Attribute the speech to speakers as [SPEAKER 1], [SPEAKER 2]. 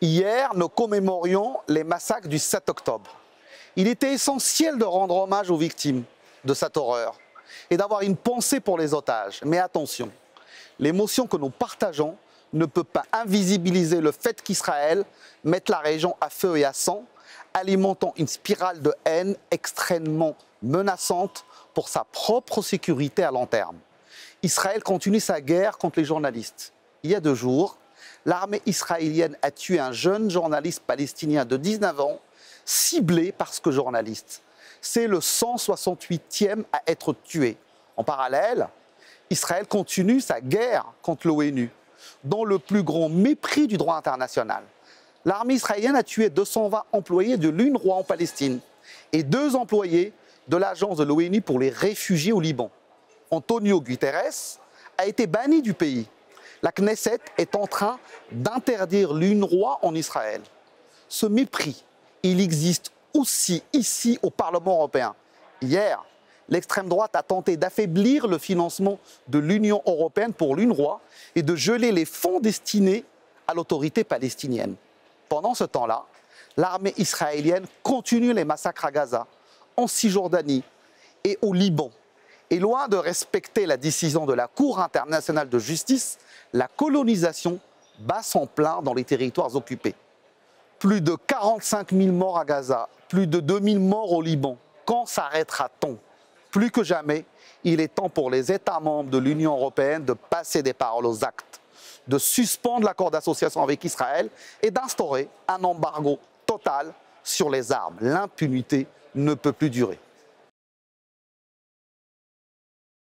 [SPEAKER 1] Hier, nous commémorions les massacres du 7 octobre. Il était essentiel de rendre hommage aux victimes de cette horreur et d'avoir une pensée pour les otages. Mais attention, l'émotion que nous partageons ne peut pas invisibiliser le fait qu'Israël mette la région à feu et à sang, alimentant une spirale de haine extrêmement menaçante pour sa propre sécurité à long terme. Israël continue sa guerre contre les journalistes. Il y a 2 jours, l'armée israélienne a tué un jeune journaliste palestinien de 19 ans, ciblé parce que journaliste. C'est le 168e à être tué. En parallèle, Israël continue sa guerre contre l'ONU, dans le plus grand mépris du droit international. L'armée israélienne a tué 220 employés de l'UNRWA en Palestine et 2 employés de l'agence de l'ONU pour les réfugiés au Liban. Antonio Guterres a été banni du pays. La Knesset est en train d'interdire l'UNRWA en Israël. Ce mépris, il existe aussi ici au Parlement européen. Hier, l'extrême droite a tenté d'affaiblir le financement de l'Union européenne pour l'UNRWA et de geler les fonds destinés à l'autorité palestinienne. Pendant ce temps-là, l'armée israélienne continue les massacres à Gaza, en Cisjordanie et au Liban. Et loin de respecter la décision de la Cour internationale de justice, la colonisation bat son plein dans les territoires occupés. Plus de 45 000 morts à Gaza, plus de 2 000 morts au Liban. Quand s'arrêtera-t-on? Plus que jamais, il est temps pour les États membres de l'Union européenne de passer des paroles aux actes, de suspendre l'accord d'association avec Israël et d'instaurer un embargo total sur les armes. L'impunité ne peut plus durer.